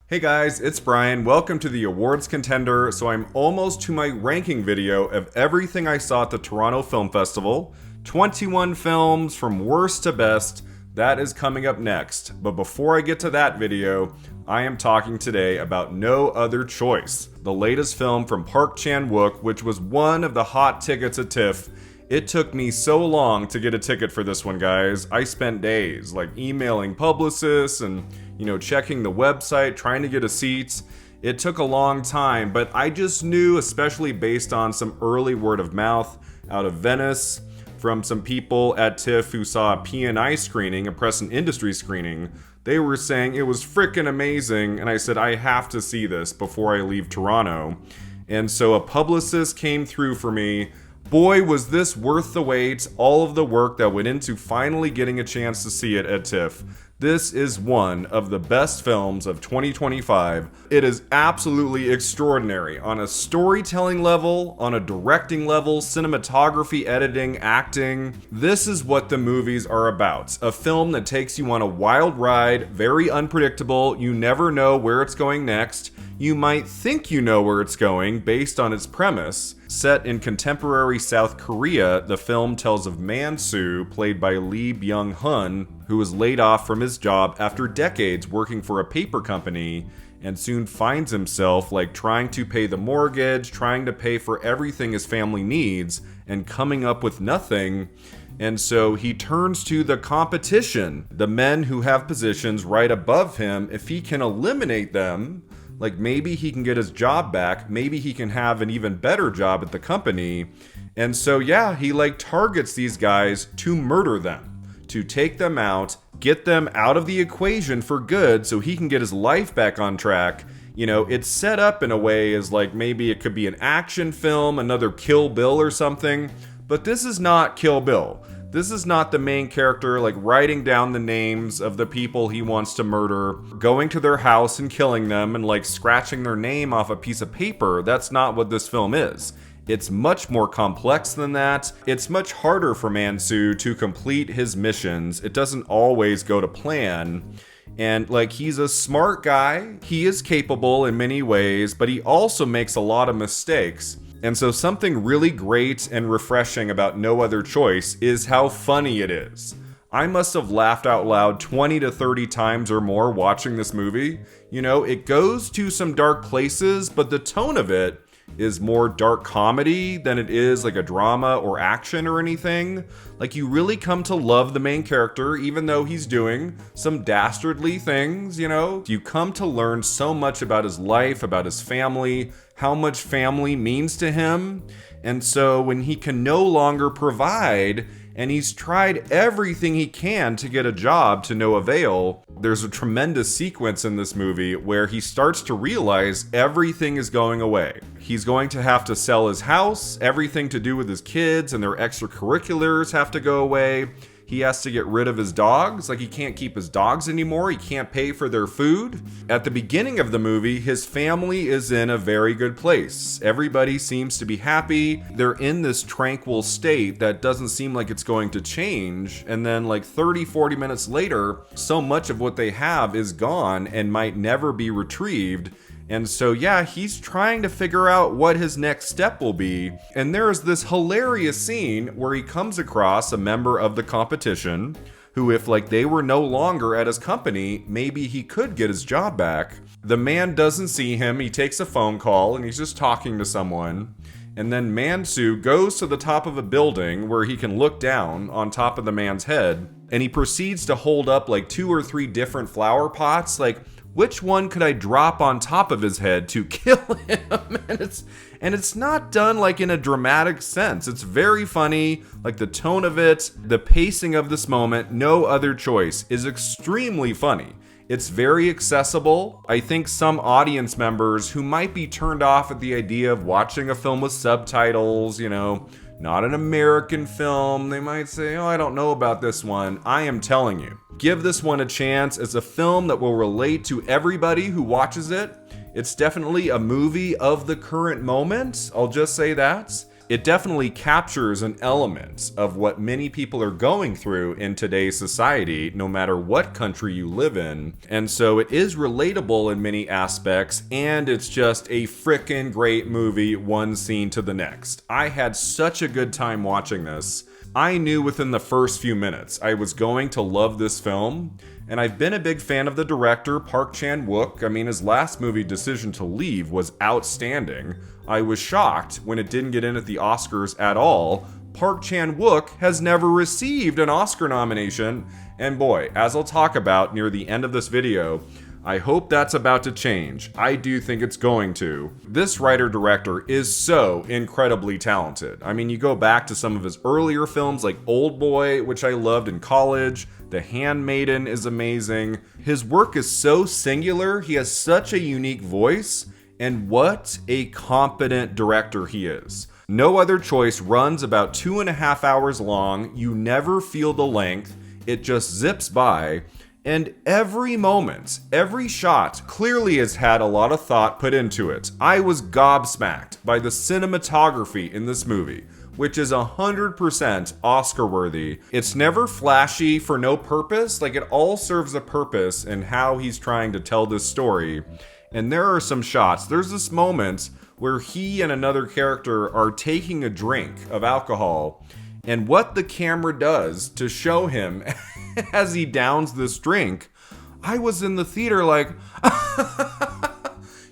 Hey guys, it's Brian. Welcome to the Awards Contender. So I'm almost to my ranking video of everything I saw at the Toronto Film Festival. 21 films from worst to best. That is coming up next. But before I get to that video, I am talking today about No Other Choice, the latest film from Park Chan-wook, which was one of the hot tickets at TIFF. It took me so long to get a ticket for this one, guys. I spent days emailing publicists and checking the website, trying to get a seat. It took a long time, but I just knew, especially based on some early word of mouth out of Venice from some people at TIFF who saw a P&I screening, a press and industry screening. They were saying it was freaking amazing, and I said, I have to see this before I leave Toronto. And so a publicist came through for me. Boy, was this worth the wait, all of the work that went into finally getting a chance to see it at TIFF. This is one of the best films of 2025. It is absolutely extraordinary on a storytelling level, on a directing level, cinematography, editing, acting. This is what the movies are about. A film that takes you on a wild ride, very unpredictable. You never know where it's going next. You might think you know where it's going based on its premise. Set in contemporary South Korea, the film tells of Man-soo, played by Lee Byung-hun, who was laid off from his job after decades working for a paper company and soon finds himself trying to pay the mortgage, trying to pay for everything his family needs, and coming up with nothing. And so he turns to the competition, the men who have positions right above him. If he can eliminate them, maybe he can get his job back. Maybe he can have an even better job at the company. And so, yeah, he targets these guys to murder them, to take them out, get them out of the equation for good so he can get his life back on track. It's set up in a way as maybe it could be an action film, another Kill Bill or something. But this is not Kill Bill. This is not the main character writing down the names of the people he wants to murder, going to their house and killing them and scratching their name off a piece of paper. That's not what this film is. It's much more complex than that. It's much harder for Man-soo to complete his missions. It doesn't always go to plan. And he's a smart guy. He is capable in many ways, but he also makes a lot of mistakes. And so something really great and refreshing about No Other Choice is how funny it is. I must have laughed out loud 20 to 30 times or more watching this movie. It goes to some dark places, but the tone of it is more dark comedy than it is a drama or action or anything. You really come to love the main character, even though he's doing some dastardly things, You come to learn so much about his life, about his family, how much family means to him. And so when he can no longer provide, and he's tried everything he can to get a job to no avail, there's a tremendous sequence in this movie where he starts to realize everything is going away. He's going to have to sell his house, everything to do with his kids and their extracurriculars have to go away. He has to get rid of his dogs. He can't keep his dogs anymore. He can't pay for their food. At the beginning of the movie, his family is in a very good place. Everybody seems to be happy. They're in this tranquil state that doesn't seem like it's going to change. And then 30, 40 minutes later, so much of what they have is gone and might never be retrieved. And so, yeah, he's trying to figure out what his next step will be. And there is this hilarious scene where he comes across a member of the competition who, if they were no longer at his company, maybe he could get his job back. The man doesn't see him. He takes a phone call and he's just talking to someone. And then Man-soo goes to the top of a building where he can look down on top of the man's head. And he proceeds to hold up 2 or 3 different flower pots. Which one could I drop on top of his head to kill him? And it's not done in a dramatic sense. It's very funny. The tone of it, the pacing of this moment, No Other Choice, is extremely funny. It's very accessible. I think some audience members who might be turned off at the idea of watching a film with subtitles, not an American film, they might say, oh, I don't know about this one. I am telling you, give this one a chance. It's a film that will relate to everybody who watches it. It's definitely a movie of the current moment. I'll just say that. It definitely captures an element of what many people are going through in today's society, no matter what country you live in. And so it is relatable in many aspects, and it's just a frickin' great movie, one scene to the next. I had such a good time watching this. I knew within the first few minutes I was going to love this film, and I've been a big fan of the director, Park Chan-wook. I mean, his last movie, Decision to Leave, was outstanding. I was shocked when it didn't get in at the Oscars at all. Park Chan-wook has never received an Oscar nomination, and boy, as I'll talk about near the end of this video, I hope that's about to change. I do think it's going to. This writer-director is so incredibly talented. I mean, you go back to some of his earlier films like Old Boy, which I loved in college. The Handmaiden is amazing. His work is so singular. He has such a unique voice. And what a competent director he is. No Other Choice runs about 2.5 hours long. You never feel the length. It just zips by. And every moment, every shot clearly has had a lot of thought put into it. I was gobsmacked by the cinematography in this movie, which is 100% Oscar worthy. It's never flashy for no purpose. Like, it all serves a purpose in how he's trying to tell this story. And there are some shots. There's this moment where he and another character are taking a drink of alcohol, and what the camera does to show him as he downs this drink, I was in the theater like,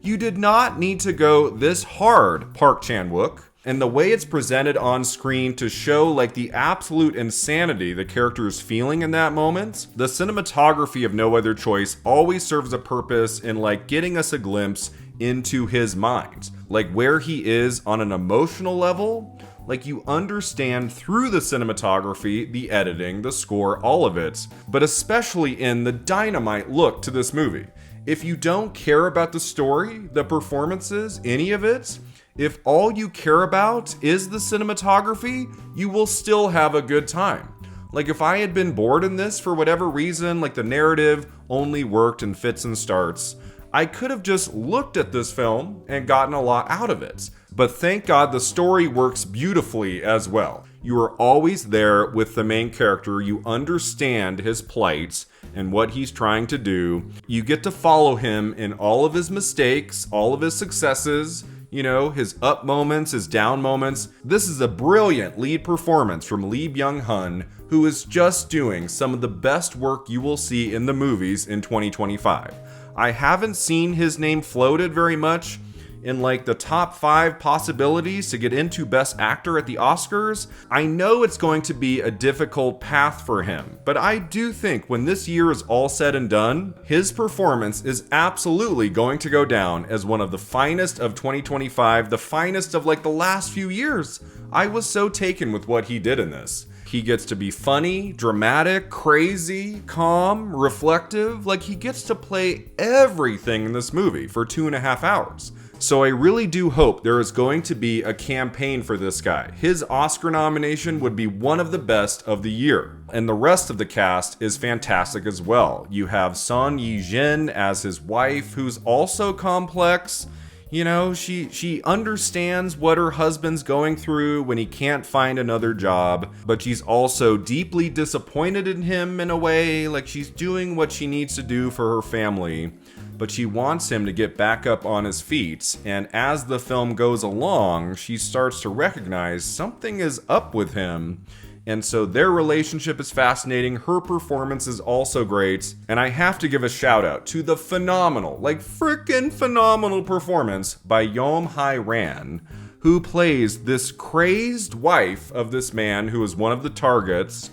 you did not need to go this hard, Park Chan-wook. And the way it's presented on screen to show like the absolute insanity the character is feeling in that moment, the cinematography of No Other Choice always serves a purpose in like getting us a glimpse into his mind, like where he is on an emotional level. Like, you understand through the cinematography, the editing, the score, all of it, but especially in the dynamite look to this movie. If you don't care about the story, the performances, any of it, if all you care about is the cinematography, you will still have a good time. Like, if I had been bored in this for whatever reason, like the narrative only worked in fits and starts, I could have just looked at this film and gotten a lot out of it. But thank God the story works beautifully as well. You are always there with the main character. You understand his plight and what he's trying to do. You get to follow him in all of his mistakes, all of his successes, you know, his up moments, his down moments. This is a brilliant lead performance from Lee Byung-hun, who is just doing some of the best work you will see in the movies in 2025. I haven't seen his name floated very much in like the top 5 possibilities to get into Best Actor at the Oscars. I know it's going to be a difficult path for him, but I do think when this year is all said and done, his performance is absolutely going to go down as one of the finest of 2025, the finest of like the last few years. I was so taken with what he did in this. He gets to be funny, dramatic, crazy, calm, reflective. Like, he gets to play everything in this movie for 2.5 hours. So I really do hope there is going to be a campaign for this guy. His Oscar nomination would be one of the best of the year. And the rest of the cast is fantastic as well. You have Son Ye-jin as his wife, who's also complex. You know, she understands what her husband's going through when he can't find another job, but she's also deeply disappointed in him in a way. Like, she's doing what she needs to do for her family, but she wants him to get back up on his feet. And as the film goes along, she starts to recognize something is up with him. And so their relationship is fascinating. Her performance is also great. And I have to give a shout out to the phenomenal, like freaking phenomenal performance by Yeom Hae-ran, who plays this crazed wife of this man who is one of the targets.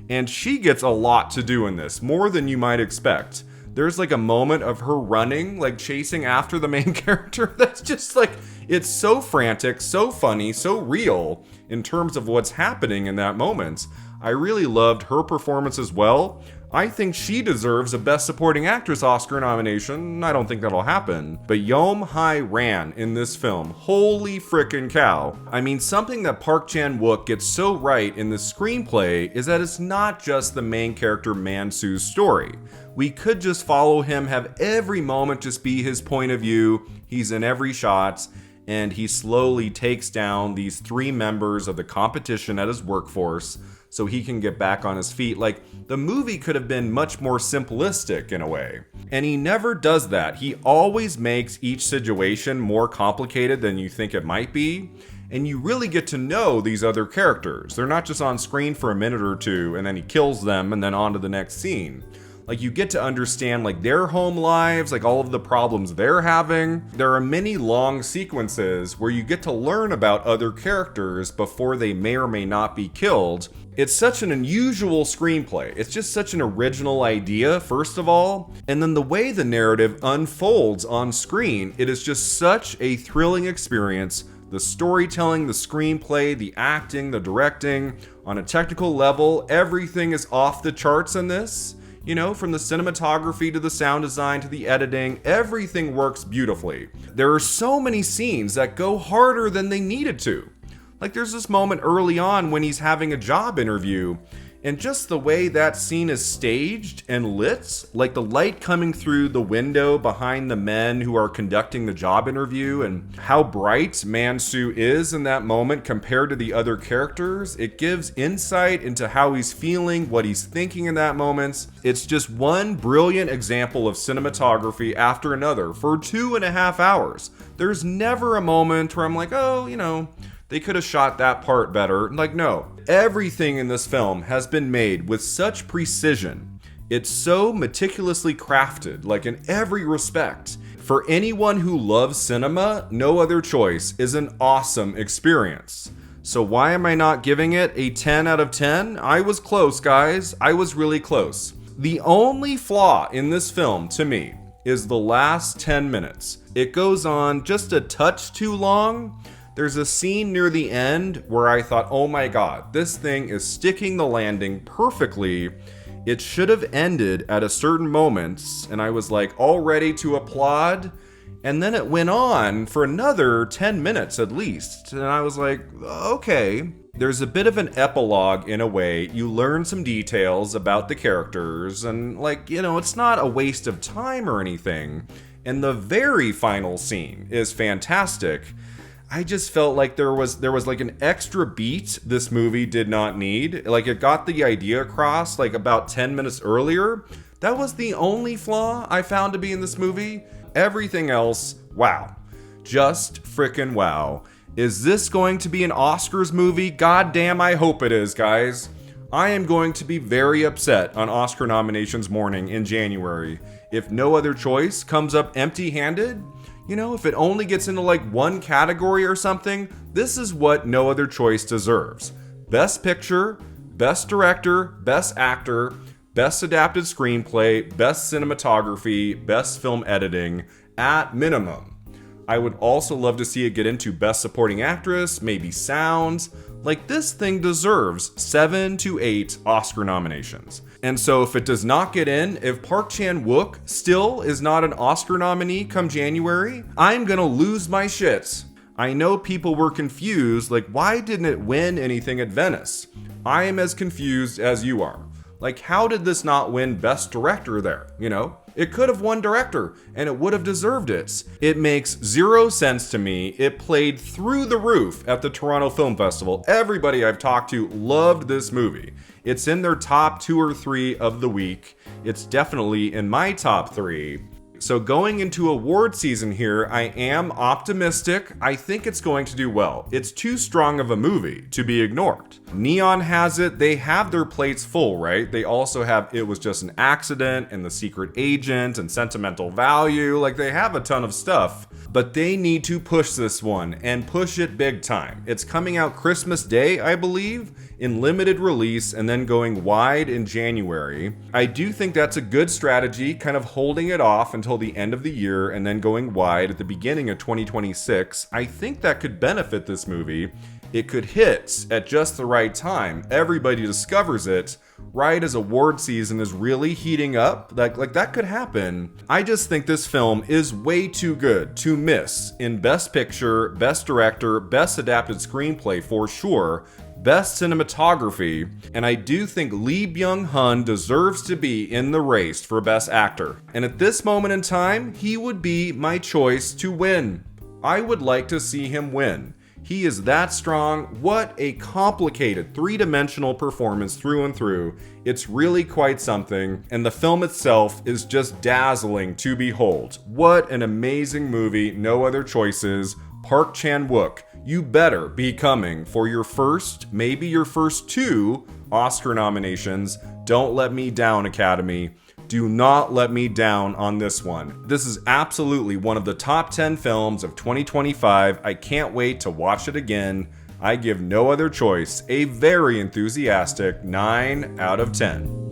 And she gets a lot to do in this, more than you might expect. There's like a moment of her running, like chasing after the main character. That's just like, it's so frantic, so funny, so real in terms of what's happening in that moment. I really loved her performance as well. I think she deserves a Best Supporting Actress Oscar nomination. I don't think that'll happen. But Yeom Hae-ran in this film, holy frickin' cow. I mean, something that Park Chan-wook gets so right in the screenplay is that it's not just the main character Man-soo's story. We could just follow him, have every moment just be his point of view. He's in every shot. and he slowly takes down these 3 members of the competition at his workforce so he can get back on his feet. Like, the movie could have been much more simplistic in a way. And he never does that. He always makes each situation more complicated than you think it might be. And you really get to know these other characters. They're not just on screen for a minute or two and then he kills them and then on to the next scene. Like, you get to understand like their home lives, like all of the problems they're having. There are many long sequences where you get to learn about other characters before they may or may not be killed. It's such an unusual screenplay. It's just such an original idea, first of all. And then the way the narrative unfolds on screen, it is just such a thrilling experience. The storytelling, the screenplay, the acting, the directing, on a technical level, everything is off the charts in this. You know, from the cinematography to the sound design to the editing, everything works beautifully. There are so many scenes that go harder than they needed to. Like, there's this moment early on when he's having a job interview, and just the way that scene is staged and lit, like the light coming through the window behind the men who are conducting the job interview, and how bright Man-Soo is in that moment compared to the other characters, it gives insight into how he's feeling, what he's thinking in that moment. It's just one brilliant example of cinematography after another for 2.5 hours. There's never a moment where I'm like, oh, you know, they could have shot that part better. Like, no. Everything in this film has been made with such precision. It's so meticulously crafted, like in every respect. For anyone who loves cinema, No Other Choice is an awesome experience. So why am I not giving it a 10 out of 10? I was close, guys. I was really close. The only flaw in this film, to me, is the last 10 minutes. It goes on just a touch too long. There's a scene near the end where I thought, oh my god, this thing is sticking the landing perfectly. It should have ended at a certain moment, and I was like all ready to applaud. And then it went on for another 10 minutes at least. And I was like, okay. There's a bit of an epilogue in a way. You learn some details about the characters, and like, you know, it's not a waste of time or anything. And the very final scene is fantastic. I just felt like there was like an extra beat this movie did not need. Like, it got the idea across like about 10 minutes earlier. That was the only flaw I found to be in this movie. Everything else, wow. Just frickin' wow. Is this going to be an Oscars movie? God damn, I hope it is, guys. I am going to be very upset on Oscar nominations morning in January if No Other Choice comes up empty-handed. You know, if it only gets into like one category or something, this is what No Other Choice deserves. Best Picture, Best Director, Best Actor, Best Adapted Screenplay, Best Cinematography, Best Film Editing, at minimum. I would also love to see it get into Best Supporting Actress, maybe Sounds. Like, this thing deserves 7 to 8 Oscar nominations. And so if it does not get in, if Park Chan-wook still is not an Oscar nominee come January, I'm gonna lose my shit. I know people were confused, like, why didn't it win anything at Venice? I am as confused as you are. Like, how did this not win Best Director there, you know? It could have won Director, and it would have deserved it. It makes zero sense to me. It played through the roof at the Toronto Film Festival. Everybody I've talked to loved this movie. It's in their top 2 or 3 of the week. It's definitely in my top 3. So going into award season here, I am optimistic. I think it's going to do well. It's too strong of a movie to be ignored. Neon has it. They have their plates full, right? They also have It Was Just an Accident and The Secret Agent and Sentimental Value. Like, they have a ton of stuff. But they need to push this one and push it big time. It's coming out Christmas Day, I believe, in limited release and then going wide in January. I do think that's a good strategy, kind of holding it off until the end of the year and then going wide at the beginning of 2026. I think that could benefit this movie. It could hit at just the right time. Everybody discovers it right as award season is really heating up. Like that could happen. I just think this film is way too good to miss in Best Picture, Best Director, Best Adapted Screenplay for sure, Best Cinematography, and I do think Lee Byung-hun deserves to be in the race for Best Actor. And at this moment in time, he would be my choice to win. I would like to see him win. He is that strong. What a complicated, three-dimensional performance through and through. It's really quite something, and the film itself is just dazzling to behold. What an amazing movie, no other choices. Park Chan-wook, you better be coming for your first, maybe your first 2 Oscar nominations. Don't let me down, Academy. Do not let me down on this one. This is absolutely one of the top 10 films of 2025. I can't wait to watch it again. I give no other choice a very enthusiastic 9 out of 10.